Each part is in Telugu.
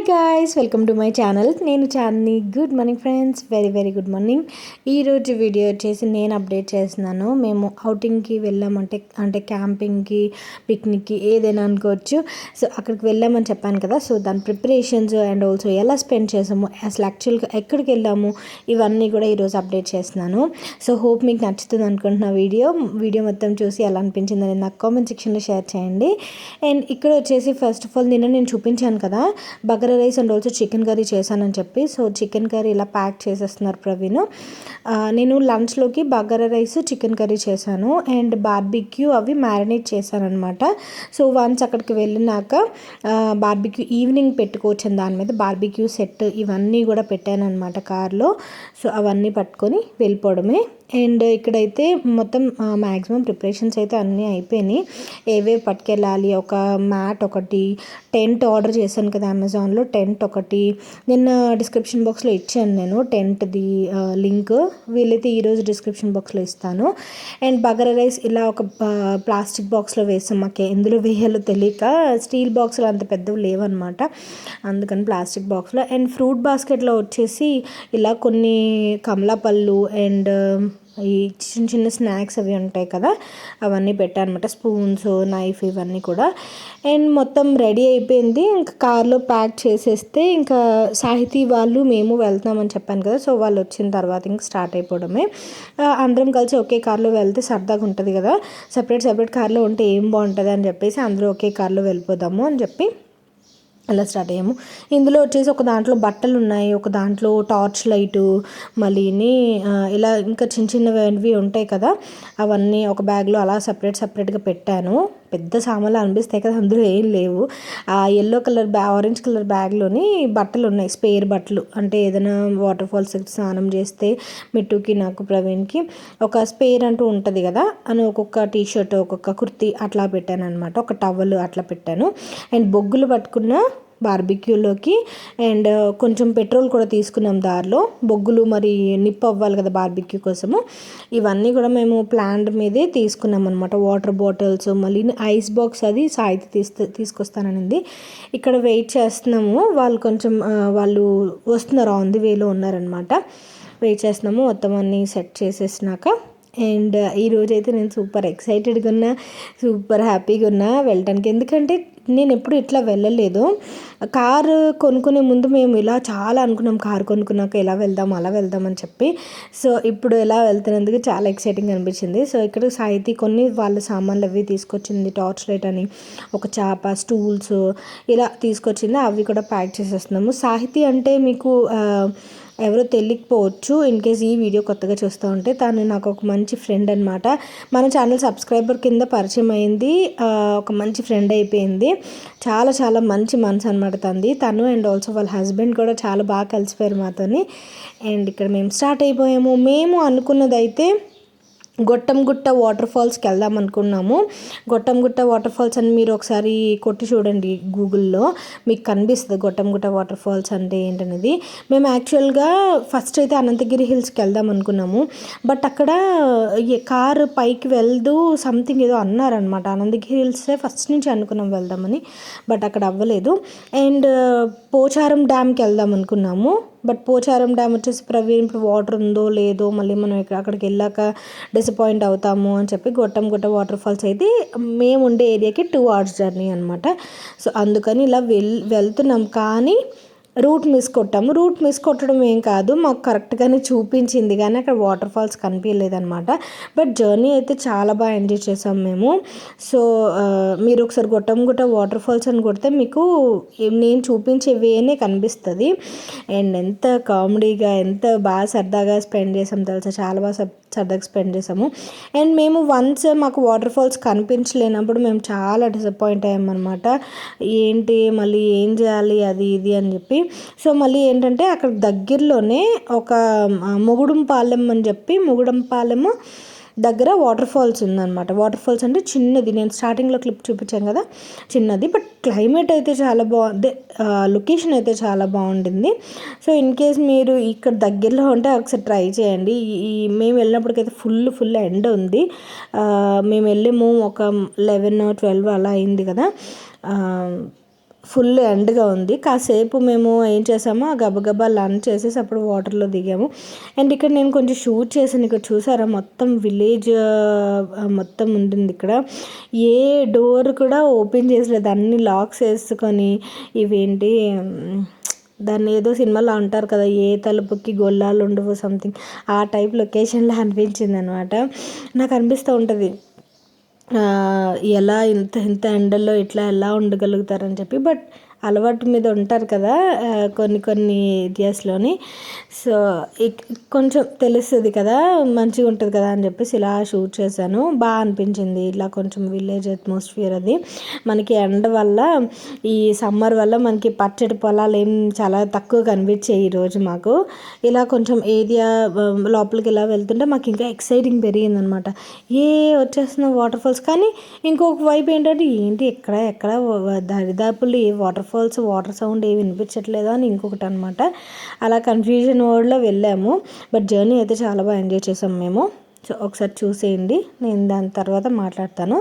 Guys, welcome to my channel. నేను Chandini. Good morning friends, very very good morning. ఈరోజు వీడియో వచ్చేసి నేను అప్డేట్ చేస్తున్నాను. మేము అవుటింగ్కి వెళ్ళామంటే అంటే క్యాంపింగ్కి, పిక్నిక్కి ఏదైనా అనుకోవచ్చు. సో అక్కడికి వెళ్ళామని చెప్పాను కదా. సో దాని ప్రిపరేషన్స్ అండ్ ఆల్సో ఎలా స్పెండ్ చేసాము, అసలు యాక్చువల్గా ఎక్కడికి వెళ్ళాము, ఇవన్నీ కూడా ఈరోజు అప్డేట్ చేస్తున్నాను. సో హోప్ మీకు నచ్చుతుంది అనుకుంటున్నా. వీడియో మొత్తం చూసి ఎలా అనిపించిందని నాకు కామెంట్ సెక్షన్లో షేర్ చేయండి. అండ్ ఇక్కడ వచ్చేసి ఫస్ట్ ఆఫ్ ఆల్ నేను చూపించాను కదా bagara rice and also chicken curry చేశానని చెప్పి. సో చికెన్ కర్రీ ఇలా ప్యాక్ చేసేస్తున్నారు ప్రవీణ్. నేను లంచ్లోకి బగారా రైస్ చికెన్ కర్రీ చేశాను అండ్ బార్బిక్యూ అవి మ్యారినేట్ చేశాను అనమాట. సో వన్స్ అక్కడికి వెళ్ళినాక బార్బిక్యూ ఈవినింగ్ పెట్టుకోవచ్చు అని దాని మీద బార్బిక్యూ సెట్ ఇవన్నీ కూడా పెట్టాను అనమాట కార్లో. సో అవన్నీ పట్టుకొని వెళ్ళిపోవడమే. అండ్ ఇక్కడైతే మొత్తం మ్యాక్సిమం ప్రిపరేషన్స్ అయితే అన్నీ అయిపోయినాయి. ఏవే పట్టుకెళ్ళాలి, ఒక మ్యాట్ ఒకటి, టెంట్ ఆర్డర్ చేశాను కదా అమెజాన్లో, టెంట్ ఒకటి నిన్న డిస్క్రిప్షన్ బాక్స్లో ఇచ్చాను నేను టెంట్ది లింక్. వీలైతే ఈరోజు డిస్క్రిప్షన్ బాక్స్లో ఇస్తాను. అండ్ బగారా రైస్ ఇలా ఒక ప్లాస్టిక్ బాక్స్లో వేసాం. మాకు ఎందులో వేయాలో తెలియక, స్టీల్ బాక్స్లో అంత పెద్దవి లేవన్నమాట, అందుకని ప్లాస్టిక్ బాక్స్లో. అండ్ ఫ్రూట్ బాస్కెట్లో వచ్చేసి ఇలా కొన్ని కమలా పళ్ళు అండ్ ఈ చిన్న చిన్న స్నాక్స్ అవి ఉంటాయి కదా, అవన్నీ పెట్టాను అనమాట. స్పూన్స్, నైఫ్ ఇవన్నీ కూడా. అండ్ మొత్తం రెడీ అయిపోయింది. ఇంకా కార్లో ప్యాక్ చేసేస్తే ఇంకా సాహితీ వాళ్ళు మేము వెళ్తున్నామని చెప్పాను కదా. సో వాళ్ళు వచ్చిన తర్వాత ఇంకా స్టార్ట్ అయిపోవడమే. అందరం కలిసి ఒకే కార్లో వెళ్తే సరదాగా ఉంటుంది కదా. సపరేట్ కార్లో ఉంటే ఏం బాగుంటుంది అని చెప్పేసి అందరూ ఒకే కార్లో వెళ్ళిపోదాము అని చెప్పి అలా స్టార్ట్ అయ్యాము. ఇందులో వచ్చేసి ఒక దాంట్లో బట్టలు ఉన్నాయి, ఒక దాంట్లో టార్చ్ లైటు, మళ్ళీని ఇలా ఇంకా చిన్నవి ఉంటాయి కదా, అవన్నీ ఒక బ్యాగ్లో అలా సపరేట్గా పెట్టాను. పెద్ద సామాన్లు అనిపిస్తాయి కదా, అందులో ఏం లేవు. ఆ ఎల్లో కలర్ ఆరెంజ్ కలర్ బ్యాగ్లోని బట్టలు ఉన్నాయి, స్పేర్ బట్టలు. అంటే ఏదైనా వాటర్ ఫాల్స్ స్నానం చేస్తే మిట్టుకి నాకు ప్రవీణ్కి ఒక స్పేర్ అంటూ ఉంటుంది కదా అని ఒక్కొక్క టీషర్ట్, ఒక్కొక్క కుర్తీ అట్లా పెట్టాను అనమాట. ఒక టవల్ అట్లా పెట్టాను. అండ్ బొగ్గులు పట్టుకున్న బార్బిక్యూలోకి. అండ్ కొంచెం పెట్రోల్ కూడా తీసుకున్నాం దారిలో, బొగ్గులు మరి నిప్పు అవ్వాలి కదా బార్బిక్యూ కోసము. ఇవన్నీ కూడా మేము ప్లాంట్ మీదే తీసుకున్నాం అనమాట. వాటర్ బాటిల్స్, మళ్ళీ ఐస్ బాక్స్ అది సాయితీ తీసుకొస్తాననింది. ఇక్కడ వెయిట్ చేస్తున్నాము. వాళ్ళు వస్తున్నారు, ఆన్ ది వేలో ఉన్నారనమాట. వెయిట్ చేస్తున్నాము మొత్తం అన్నీ సెట్ చేసేసినాక. అండ్ ఈరోజైతే నేను సూపర్ ఎక్సైటెడ్గా ఉన్నా, సూపర్ హ్యాపీగా ఉన్నా వెళ్ళటానికి. ఎందుకంటే నేను ఎప్పుడు ఇట్లా వెళ్ళలేదు. కారు కొనుక్కునే ముందు మేము ఇలా చాలా అనుకున్నాం, కారు కొనుక్కున్నాక ఎలా వెళ్దాం అలా వెళ్దాం అని చెప్పి. సో ఇప్పుడు ఎలా వెళ్తున్నందుకు చాలా ఎక్సైటింగ్ అనిపించింది. సో ఇక్కడ సాహితీ కొన్ని వాళ్ళ సామాన్లు అవి తీసుకొచ్చింది, టార్చ్ లైట్ అని, ఒక చాప, స్టూల్స్ ఇలా తీసుకొచ్చింది. అవి కూడా ప్యాక్ చేసేస్తున్నాము. సాహితీ అంటే మీకు ఎవరో తెలియకపోవచ్చు, ఇన్ కేస్ ఈ వీడియో కొత్తగా చూస్తూ ఉంటే. తను నాకు ఒక మంచి ఫ్రెండ్ అనమాట. మన ఛానల్ సబ్స్క్రైబర్ కింద పరిచయం అయింది, ఒక మంచి ఫ్రెండ్ అయిపోయింది. చాలా మంచి మనసు అనమాట తను. అండ్ ఆల్సో వాళ్ళ హస్బెండ్ కూడా చాలా బాగా కలిసిపోయారు మాతోని. అండ్ ఇక్కడ మేము స్టార్ట్ అయిపోయాము. మేము అనుకున్నదైతే గొట్టంగుట్ట వాటర్ ఫాల్స్కి వెళ్దాం అనుకున్నాము. గొట్టంగుట్ట వాటర్ ఫాల్స్ అని మీరు ఒకసారి కొట్టి చూడండి గూగుల్లో, మీకు కనిపిస్తుంది గొట్టంగుట్ట వాటర్ ఫాల్స్ అంటే ఏంటనేది. మేము యాక్చువల్గా ఫస్ట్ అయితే అనంతగిరి హిల్స్కి వెళ్దాం అనుకున్నాము. బట్ అక్కడ కారు పైకి వెళ్తూ సంథింగ్ ఏదో అన్నారనమాట. అనంతగిరి హిల్సే ఫస్ట్ నుంచి అనుకున్నాం వెళ్దామని, బట్ అక్కడ అవ్వలేదు. అండ్ పోచారం డ్యామ్కి వెళ్దాం అనుకున్నాము. బట్ పోచారం డ్యామ్ వచ్చేసి ప్రవీణ్ ఇప్పుడు వాటర్ ఉందో లేదో, మళ్ళీ మనం అక్కడికి వెళ్ళాక డిసప్పాయింట్ అవుతాము అని చెప్పి గొట్టంగుట్ట వాటర్ ఫాల్స్ అయితే మేము ఉండే ఏరియాకి 2 hours జర్నీ అనమాట. సో అందుకని ఇలా వెళ్తున్నాం. కానీ రూట్ మిస్ కొట్టడం ఏం కాదు, మాకు కరెక్ట్గానే చూపించింది కానీ అక్కడ వాటర్ ఫాల్స్ కనిపించలేదన్నమాట. బట్ జర్నీ అయితే చాలా బాగా ఎంజాయ్ చేసాం మేము. సో మీరు ఒకసారి గొట్టంగుట్ట వాటర్ ఫాల్స్ అని కొడితే మీకు నేను చూపించే వేనే కనిపిస్తుంది. అండ్ ఎంత కామెడీగా, ఎంత బాగా సరదాగా స్పెండ్ చేసాం తెలుసా, చాలా బాగా సరదాగా స్పెండ్ చేసాము. అండ్ మేము వన్స్ మాకు వాటర్ ఫాల్స్ కనిపించలేనప్పుడు మేము చాలా డిసప్పాయింట్ అయ్యామన్నమాట. ఏంటి మళ్ళీ ఏం చేయాలి అది ఇది అని చెప్పి. సో మళ్ళీ ఏంటంటే అక్కడ దగ్గరలోనే ఒక ముగుడుంపాలెం అని చెప్పి, ముగుడంపాలెం దగ్గర వాటర్ ఫాల్స్ ఉందన్నమాట. వాటర్ ఫాల్స్ అంటే చిన్నది, నేను స్టార్టింగ్లో క్లిప్ చూపించాను కదా, చిన్నది. బట్ క్లైమేట్ అయితే చాలా బాగుంది, లొకేషన్ అయితే చాలా బాగుండింది. సో ఇన్ కేస్ మీరు ఇక్కడ దగ్గరలో ఉంటే ఒకసారి ట్రై చేయండి. మేము వెళ్ళినప్పటికైతే ఫుల్ ఎండ ఉంది. మేము వెళ్ళాము ఒక 11 or 12 అలా అయింది కదా. ఫుల్ ఎండ్గా ఉంది. కాసేపు మేము ఏం చేసామో గబగబా లంచ్ చేసేసి అప్పుడు వాటర్లో దిగాము. అండ్ ఇక్కడ నేను కొంచెం షూట్ చేశాను. ఇక్కడ చూసారా మొత్తం విలేజ్ మొత్తం ఉంటుంది. ఇక్కడ ఏ డోర్ కూడా ఓపెన్ చేసలేదు, అన్ని లాక్స్ వేసుకొని. ఇవేంటి దాన్ని ఏదో సినిమాలో అంటారు కదా, ఏ తలుపుకి గొల్లాలు ఉండవు సంథింగ్, ఆ టైప్ లొకేషన్లో అనిపించింది అనమాట. నాకు అనిపిస్తూ ఉంటుంది ఎలా ఇంత ఇంత ఎండల్లో ఇట్లా ఎలా ఉండగలుగుతారని చెప్పి. బట్ అలవాటు మీద ఉంటారు కదా కొన్ని కొన్ని ఏరియాస్లోని. సో కొంచెం తెలుస్తుంది కదా, మంచిగా ఉంటుంది కదా అని చెప్పేసి ఇలా షూట్ చేశాను. బాగా అనిపించింది ఇలా కొంచెం విలేజ్ అట్మాస్ఫియర్. అది మనకి ఎండ వల్ల, ఈ సమ్మర్ వల్ల మనకి పచ్చడి పొలాలు ఏం చాలా తక్కువ కనిపించాయి ఈరోజు మాకు. ఇలా కొంచెం ఏరియా లోపలికి ఇలా వెళ్తుంటే మాకు ఇంకా ఎక్సైటింగ్ పెరిగిందనమాట. వచ్చేస్తున్న వాటర్ ఫాల్స్. కానీ ఇంకొక వైపు ఏంటంటే ఏంటి ఎక్కడ దరిదాపులు ఏ వాటర్ ఫాల్స్, వాటర్ సౌండ్ ఏమి వినిపించట్లేదు అని ఇంకొకటి అనమాట. అలా కన్ఫ్యూజన్ వర్డ్లో వెళ్ళాము. బట్ జర్నీ అయితే చాలా బాగా ఎంజాయ్ చేసాం మేము. సో ఒకసారి చూసేయండి, నేను దాని తర్వాత మాట్లాడతాను.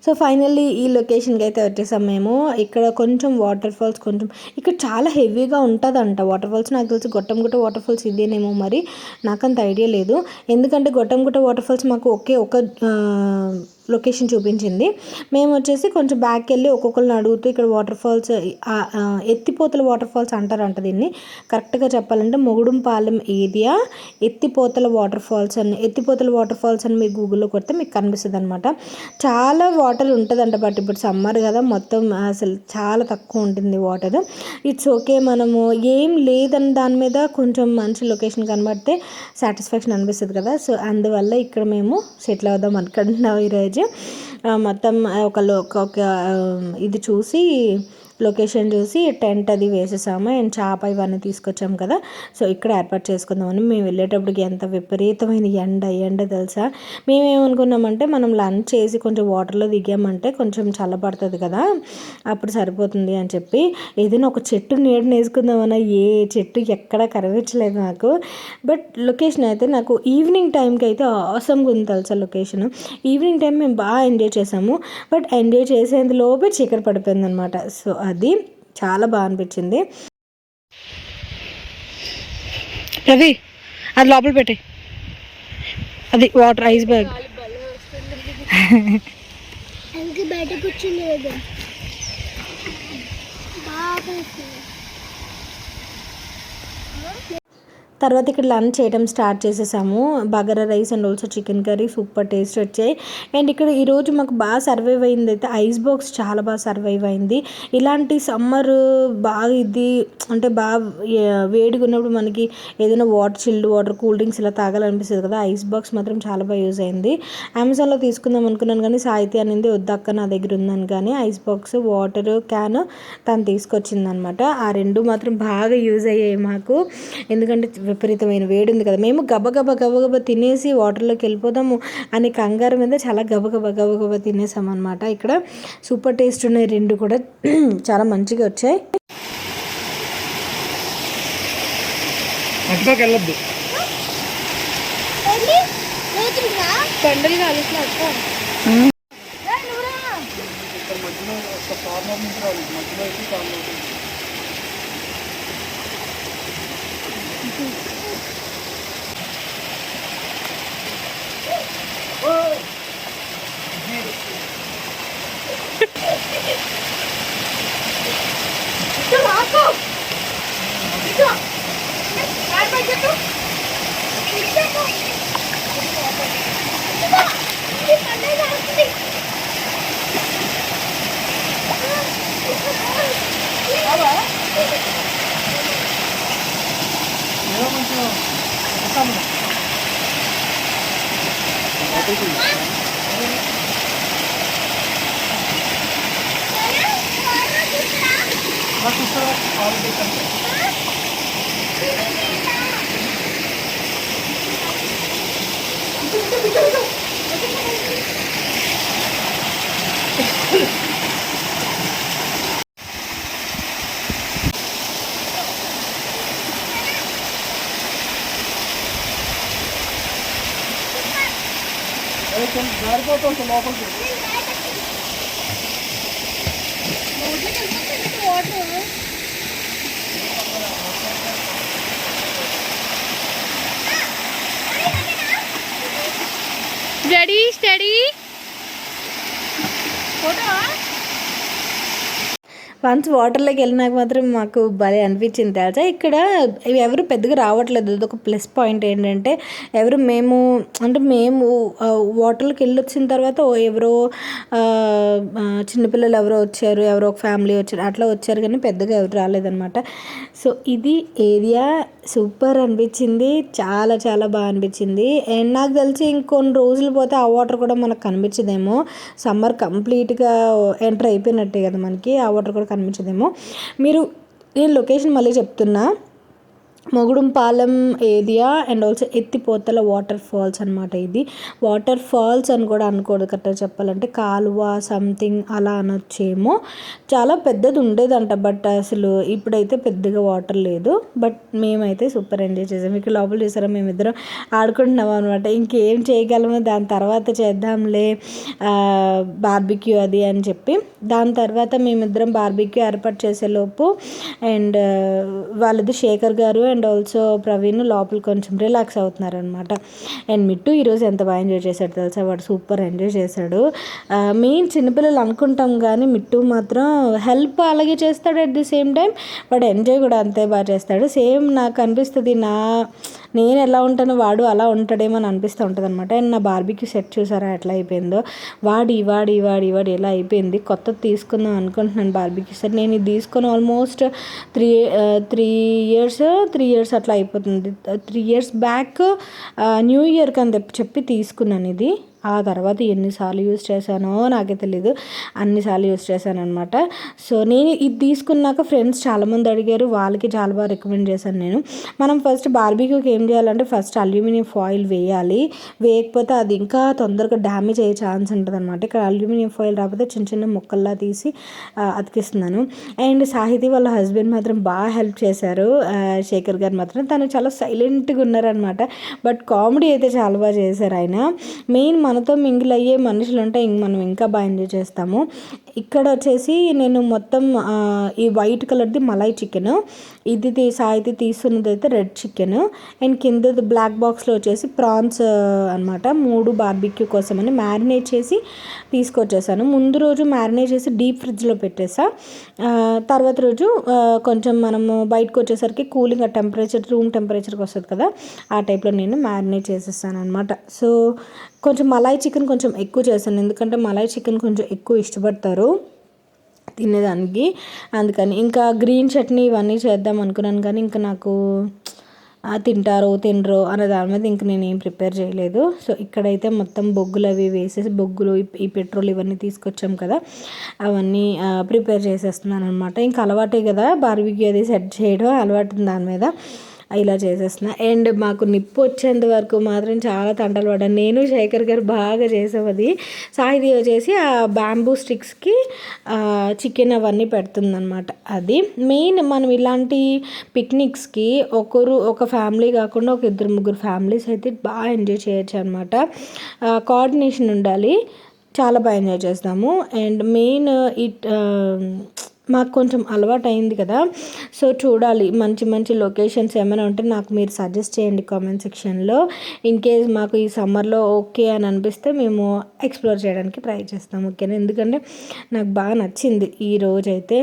సో ఫైనల్లీ ఈ లొకేషన్కి అయితే వచ్చేసాం మేము. ఇక్కడ కొంచెం వాటర్ ఫాల్స్ కొంచెం ఇక్కడ చాలా హెవీగా ఉంటుందంట వాటర్ ఫాల్స్. నాకు తెలిసి గొట్టంగుట్ట వాటర్ ఫాల్స్ ఇదేనేమో, మరి నాకంత ఐడియా లేదు. ఎందుకంటే గొట్టంగుట్ట వాటర్ ఫాల్స్ మాకు ఒక లొకేషన్ చూపించింది. మేము వచ్చేసి కొంచెం బ్యాక్ వెళ్ళి ఒక్కొక్కరిని అడుగుతూ ఇక్కడ వాటర్ ఫాల్స్, ఎత్తిపోతల వాటర్ ఫాల్స్ అంటారంట దీన్ని. కరెక్ట్గా చెప్పాలంటే మొగుడుంపాలెం ఏరియా ఎత్తిపోతల వాటర్ ఫాల్స్ అని మీరు గూగుల్లో కొడితే మీకు కనిపిస్తుంది అనమాట. చాలా వాటర్ ఉంటుందంట. బట్ ఇప్పుడు సమ్మర్ కదా, మొత్తం అసలు చాలా తక్కువ ఉంటుంది వాటర్. ఇట్స్ ఓకే, మనము ఏం లేదని దాని మీద కొంచెం మంచి లొకేషన్ కనబడితే సాటిస్ఫాక్షన్ అనిపిస్తుంది కదా. సో అందువల్ల ఇక్కడ మేము సెటిల్ అవుదాం అనుకుంటున్నాం ఈరోజు. మొత్తం ఒక ఇది చూసి, లొకేషన్ చూసి టెంట్ అది వేసేసాము. అండ్ చేప ఇవన్నీ తీసుకొచ్చాం కదా, సో ఇక్కడ ఏర్పాటు చేసుకుందామని. మేము వెళ్ళేటప్పటికి ఎంత విపరీతమైన ఎండ తెలుసా. మేమేమనుకున్నామంటే మనం లంచ్ చేసి కొంచెం వాటర్లో దిగామంటే కొంచెం చల్లబడుతుంది కదా, అప్పుడు సరిపోతుంది అని చెప్పి ఏదైనా ఒక చెట్టు నీడని వేసుకుందామన్నా ఏ చెట్టు ఎక్కడా కనిపించలేదు నాకు. బట్ లొకేషన్ అయితే నాకు ఈవినింగ్ టైంకి అయితే ఆసమ్గా ఉంది తెలుసా లొకేషన్. ఈవినింగ్ టైం మేము బాగా ఎంజాయ్ చేసాము. బట్ ఎంజాయ్ చేసేందులోపే చీకటి పడిపోయింది అనమాట. సో అది చాలా బాగా అనిపించింది. రవి అది లోపల పెట్టి, అది వాటర్ ఐస్ బ్యాగ్ బయట కూర్చుంది. తర్వాత ఇక్కడ లంచ్ చేయడం స్టార్ట్ చేసేసాము. Bagara rice and also chicken curry super taste వచ్చాయి. అండ్ ఇక్కడ ఈరోజు మాకు బాగా సర్వైవ్ అయింది అయితే ఐస్ బాక్స్ చాలా బాగా సర్వైవ్ అయింది. ఇలాంటి సమ్మర్ బాగా ఇది అంటే బాగా వేడిగా ఉన్నప్పుడు మనకి ఏదైనా చిల్డ్ వాటర్ కూల్ డ్రింక్స్ ఇలా తాగాలనిపిస్తుంది కదా, ఐస్ బాక్స్ మాత్రం చాలా బాగా యూజ్ అయింది. అమెజాన్లో తీసుకుందాం అనుకున్నాను కానీ సాహిత్య అనేది వద్దక్క నా దగ్గర ఉందని, కానీ ఐస్ బాక్స్ వాటర్ క్యాన్ తను తీసుకొచ్చిందనమాట. ఆ రెండు మాత్రం బాగా యూజ్ అయ్యాయి మాకు, ఎందుకంటే విపరీతమైన వేడి ఉంది కదా. మేము గబగబా తినేసి వాటర్లోకి వెళ్ళిపోదాము అని కంగారు మీద చాలా గబగబా తినేసాం అనమాట. ఇక్కడ సూపర్ టేస్ట్ ఉన్నాయి రెండు కూడా చాలా మంచిగా వచ్చాయి. బండలు కాలుతున్నా రెడీ స్టడీ ఫోటో. వన్స్ వాటర్లోకి వెళ్ళినాక మాత్రం మాకు భలే అనిపించింది తెలుసా. ఇక్కడ ఎవరు పెద్దగా రావట్లేదు, అదొక ప్లస్ పాయింట్ ఏంటంటే మేము వాటర్లోకి వెళ్ళి వచ్చిన తర్వాత ఎవరో చిన్నపిల్లలు ఎవరో వచ్చారు, ఎవరో ఒక ఫ్యామిలీ వచ్చారు, అట్లా వచ్చారు కానీ పెద్దగా ఎవరు రాలేదనమాట. సో ఇది ఏరియా సూపర్ అనిపించింది, చాలా చాలా బాగా అనిపించింది. అండ్ నాకు తెలిసి ఇంకొన్ని రోజులు పోతే ఆ వాటర్ కూడా మనకు కనిపించదేమో, సమ్మర్ కంప్లీట్గా ఎంటర్ అయిపోయినట్టే కదా మనకి, ఆ వాటర్ కూడా కనిపించదేమో. నేను లొకేషన్ మళ్ళీ చెప్తున్నా, మొగుడుంపాలెం ఏరియా అండ్ ఆల్సో ఎత్తిపోతల వాటర్ ఫాల్స్ అనమాట. ఇది వాటర్ ఫాల్స్ అని కూడా అనుకోడు, కరెక్ట్గా చెప్పాలంటే కాలువ సంథింగ్ అలా అనొచ్చేమో. చాలా పెద్దది ఉండేదంట, బట్ అసలు ఇప్పుడైతే పెద్దగా వాటర్ లేదు. బట్ మేమైతే సూపర్ ఎంజాయ్ చేసాము. ఇక్కడ లోపల చూసారా మేమిద్దరం ఆడుకుంటున్నాం అనమాట. ఇంకేం చేయగలమో దాని తర్వాత చేద్దాంలే బార్బిక్యూ అది అని చెప్పి, దాని తర్వాత మేమిద్దరం బార్బిక్యూ ఏర్పాటు చేసేలోపు అండ్ వాళ్ళది శేఖర్ గారు అండ్ ఆల్సో ప్రవీణ్ లోపల కొంచెం రిలాక్స్ అవుతున్నారు అనమాట. అండ్ మిట్టు ఈరోజు ఎంత బాగా ఎంజాయ్ చేశాడు తెలుసా, వాడు సూపర్ ఎంజాయ్ చేశాడు. మెయిన్ చిన్నపిల్లలు అనుకుంటాం కానీ మిట్టు మాత్రం హెల్ప్ అలాగే చేస్తాడు, అట్ ది సేమ్ టైం వాడు ఎంజాయ్ కూడా అంతే బాగా చేస్తాడు. సేమ్ నాకు అనిపిస్తుంది, నేను ఎలా ఉంటానో వాడు అలా ఉంటాడేమో అని అనిపిస్తూ ఉంటుంది అనమాట. అండ్ నా బార్బీక్యూ సెట్ చూసారా ఎట్లా అయిపోయిందో, వాడి ఎలా అయిపోయింది. కొత్తది తీసుకుందాం అనుకుంటున్నాను బార్బీక్యూ సెట్. నేను ఇది తీసుకొని ఆల్మోస్ట్ త్రీ ఇయర్స్ అట్లా అయిపోతుంది. 3 years బ్యాక్ న్యూ ఇయర్కి అని చెప్పి తీసుకున్నాను ఇది. ఆ తర్వాత ఎన్నిసార్లు యూజ్ చేశానో నాకే తెలీదు, అన్నిసార్లు యూజ్ చేశాను అనమాట. సో నేను ఇది తీసుకున్నాక ఫ్రెండ్స్ చాలామంది అడిగారు, వాళ్ళకి చాలా బాగా రికమెండ్ చేశాను నేను. మనం ఫస్ట్ బార్బీక్యూకి ఏం చేయాలంటే ఫస్ట్ అల్యూమినియం ఫాయిల్ వేయాలి, వేయకపోతే అది ఇంకా తొందరగా డ్యామేజ్ అయ్యే ఛాన్స్ ఉంటుంది అనమాట. ఇక్కడ అల్యూమినియం ఫాయిల్ రాకపోతే చిన్న చిన్న ముక్కల్లా తీసి అతికిస్తున్నాను. అండ్ సాహితీ వాళ్ళ హస్బెండ్ మాత్రం బాగా హెల్ప్ చేశారు, శేఖర్ గారు మాత్రం. తను చాలా సైలెంట్గా ఉన్నారనమాట, బట్ కామెడీ అయితే చాలా బాగా చేశారు ఆయన. మెయిన్ మనతో మింగిల్ అయ్యే మనుషులు ఉంటే మనం ఇంకా బాగా ఎంజాయ్ చేస్తాము. ఇక్కడ వచ్చేసి నేను మొత్తం ఈ వైట్ కలర్ది మలై చికెన్, ఇది సాయితి తీస్తున్నది అయితే రెడ్ చికెన్, అండ్ కింద బ్లాక్ బాక్స్లో వచ్చేసి ప్రాన్స్ అనమాట. 3 బార్బిక్యూ కోసం అని మ్యారినేట్ చేసి తీసుకొచ్చేసాను. ముందు రోజు మ్యారినేట్ చేసి డీప్ ఫ్రిడ్జ్లో పెట్టేసా. తర్వాత రోజు కొంచెం మనము బయటకు వచ్చేసరికి కూలింగ్ టెంపరేచర్ రూమ్ టెంపరేచర్కి వస్తుంది కదా, ఆ టైప్లో నేను మ్యారినేట్ చేసేసాను అనమాట. సో కొంచెం మలాయ్ చికెన్ కొంచెం ఎక్కువ చేశాను, ఎందుకంటే మలాయ్ చికెన్ కొంచెం ఎక్కువ ఇష్టపడతారు తినేదానికి. అందుకని ఇంకా గ్రీన్ చట్నీ ఇవన్నీ చేద్దాం అనుకున్నాను, కానీ ఇంకా నాకు తింటారో తినరో అనే దాని మీద ఇంక నేను ఏం ప్రిపేర్ చేయలేదు. సో ఇక్కడైతే మొత్తం బొగ్గులు అవి వేసేసి, బొగ్గులు ఈ పెట్రోల్ ఇవన్నీ తీసుకొచ్చాం కదా, అవన్నీ ప్రిపేర్ చేసేస్తున్నాను అనమాట. ఇంకా అలవాటే కదా బార్బిక్యూ అది సెట్ చేయడం, అలవాటు దాని మీద ఇలా చేసేస్తున్నా. అండ్ మాకు నిప్పు వచ్చేంత వరకు మాత్రం చాలా తంటలు పడ్డాను. నేను శేఖర్ గారు బాగా చేసాం. అది సాయిది వచ్చేసి ఆ బ్యాంబూ స్టిక్స్కి చికెన్ అవన్నీ పెడుతుందన్నమాట. అది మెయిన్. మనం ఇలాంటి పిక్నిక్స్కి ఒక ఫ్యామిలీ కాకుండా ఒక 2-3 ఫ్యామిలీస్ అయితే బాగా ఎంజాయ్ చేయొచ్చు అనమాట. కోఆర్డినేషన్ ఉండాలి, చాలా బాగా ఎంజాయ్ చేస్తాము. అండ్ మెయిన్ మాకు కొంచెం అలవాటు అయింది కదా, సో చూడాలి మంచి మంచి లొకేషన్స్ ఏమైనా ఉంటే నాకు మీరు సజెస్ట్ చేయండి కామెంట్ సెక్షన్లో. ఇన్ కేస్ మాకు ఈ సమ్మర్లో ఓకే అని అనిపిస్తే మేము ఎక్స్ప్లోర్ చేయడానికి ట్రై చేస్తాము, ఓకేనా. ఎందుకంటే నాకు బాగా నచ్చింది. ఈ రోజు అయితే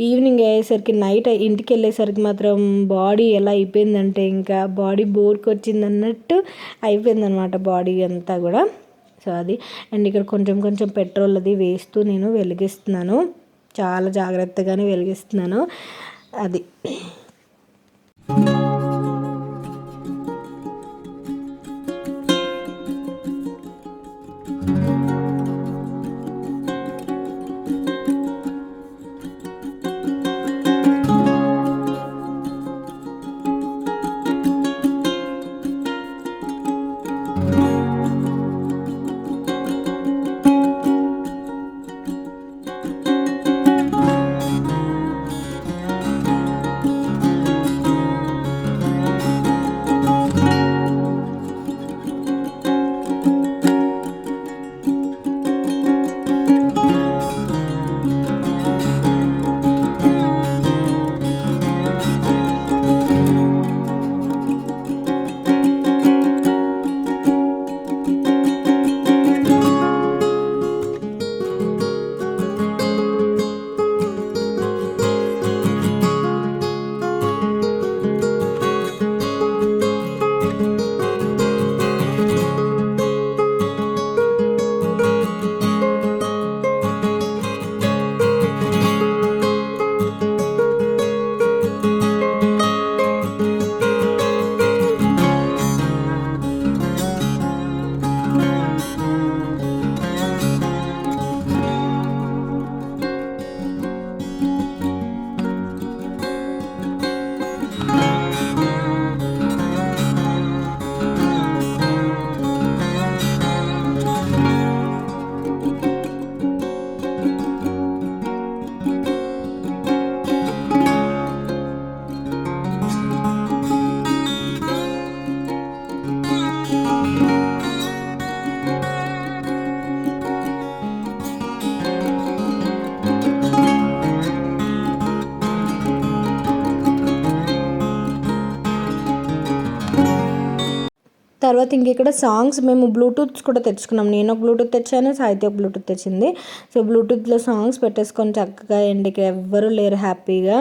ఈవినింగ్ అయ్యేసరికి, నైట్ ఇంటికి వెళ్ళేసరికి మాత్రం బాడీ ఎలా అయిపోయిందంటే ఇంకా బాడీ బోర్కి వచ్చింది అన్నట్టు అయిపోయిందనమాట బాడీ అంతా కూడా. సో అది. అండ్ ఇక్కడ కొంచెం కొంచెం పెట్రోల్ అది వేస్తూ నేను వెలిగిస్తున్నాను, చాలా జాగ్రత్తగానే వెలిగిస్తున్నాను. అది. తర్వాత ఇంక ఇక్కడ సాంగ్స్ మేము బ్లూటూత్స్ కూడా తెచ్చుకున్నాం. నేను ఒక బ్లూటూత్ తెచ్చాను, సాహిత్య ఒక బ్లూటూత్ తెచ్చింది. సో బ్లూటూత్లో సాంగ్స్ పెట్టేసుకొని చక్కగా, అండ్ ఇక్కడ ఎవ్వరూ లేరు హ్యాపీగా.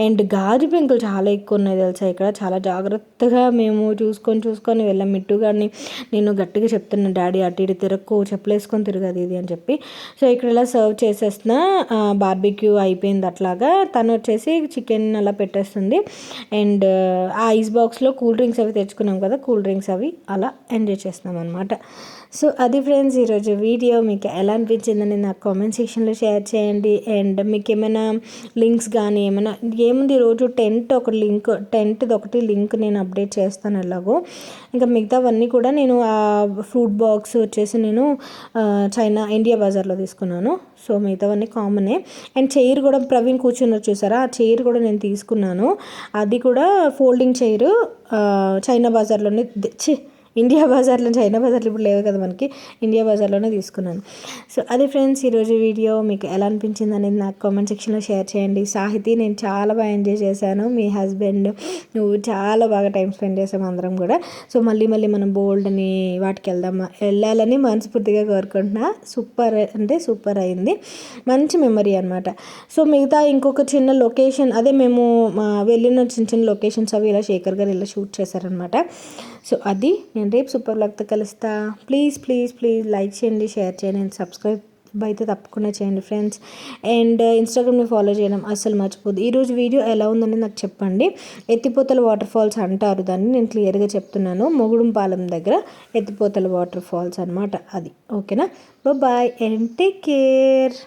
అండ్ గాజు పెంకులు చాలా ఎక్కువ ఉన్నాయి తెలుసా ఇక్కడ. చాలా జాగ్రత్తగా మేము చూసుకొని వెళ్ళాం. మిట్టు గారిని నేను గట్టిగా చెప్తున్నాను, డాడీ అటు ఇటు తిరక్కు, చెప్పులు వేసుకొని తిరగదు ఇది అని చెప్పి. సో ఇక్కడ ఇలా సర్వ్ చేసేస్తున్నా, బార్బిక్యూ అయిపోయింది అట్లాగా. తను వచ్చేసి చికెన్ అలా పెట్టేస్తుంది. అండ్ ఆ ఐస్ బాక్స్లో కూల్ డ్రింక్స్ అవి తెచ్చుకున్నాం కదా, కూల్ డ్రింక్స్ అవి అలా ఎంజాయ్ చేస్తున్నాం అనమాట. సో అది ఫ్రెండ్స్ ఈరోజు వీడియో. మీకు ఎలా అనిపించిందని నాకు కామెంట్ సెక్షన్లో షేర్ చేయండి. అండ్ మీకు ఏమైనా లింక్స్ కానీ ఏమైనా ఏముంది, ఈరోజు టెంట్ది ఒకటి లింక్ నేను అప్డేట్ చేస్తాను ఎలాగో. ఇంకా మిగతావన్నీ కూడా నేను ఆ ఫ్రూట్ బాక్స్ వచ్చేసి నేను ఇండియా బజార్లో తీసుకున్నాను. సో మిగతావన్నీ కామనే. అండ్ చైర్ కూడా ప్రవీణ్ కూర్చున్నారు చూసారా, ఆ చైర్ కూడా నేను తీసుకున్నాను. అది కూడా ఫోల్డింగ్ చైర్ చైనా బజార్లోనే ఇండియా బజార్లో, చైనా బజార్లో ఇప్పుడు లేవు కదా మనకి, ఇండియా బజార్లోనే తీసుకున్నాను. సో అది ఫ్రెండ్స్ ఈరోజు వీడియో. మీకు ఎలా అనిపించింది అనేది నాకు కామెంట్ సెక్షన్లో షేర్ చేయండి. సాహితి, నేను చాలా బాగా ఎంజాయ్ చేశాను, మీ హస్బెండ్ నువ్వు చాలా బాగా టైం స్పెండ్ చేసాము అందరం కూడా. సో మళ్ళీ మనం బోల్డ్ అని వాటికి వెళ్ళాలని మనస్ఫూర్తిగా కోరుకుంటున్నా. సూపర్ అంటే సూపర్ అయింది, మంచి మెమరీ అనమాట. సో మిగతా ఇంకొక చిన్న లొకేషన్, అదే మేము వెళ్ళిన చిన్న లొకేషన్స్ అవి ఇలా శేఖర్ గారు ఇలా షూట్ చేశారనమాట. సో అది నేను రేపు సూపర్ బ్లాగ్తో కలుస్తా. ప్లీజ్ లైక్ చేయండి, షేర్ చేయండి అండ్ సబ్స్క్రైబ్ అయితే తప్పకుండా చేయండి ఫ్రెండ్స్. అండ్ ఇన్స్టాగ్రామ్ని ఫాలో చేయడం అస్సలు మర్చిపోద్దు. ఈరోజు వీడియో ఎలా ఉందని నాకు చెప్పండి. ఎత్తిపోతల వాటర్ ఫాల్స్ అంటారు దాన్ని, నేను క్లియర్గా చెప్తున్నాను. మొగుడుంపాలెం దగ్గర ఎత్తిపోతల వాటర్ ఫాల్స్ అనమాట అది. ఓకేనా, బాయ్ అండ్ టేక్ కేర్.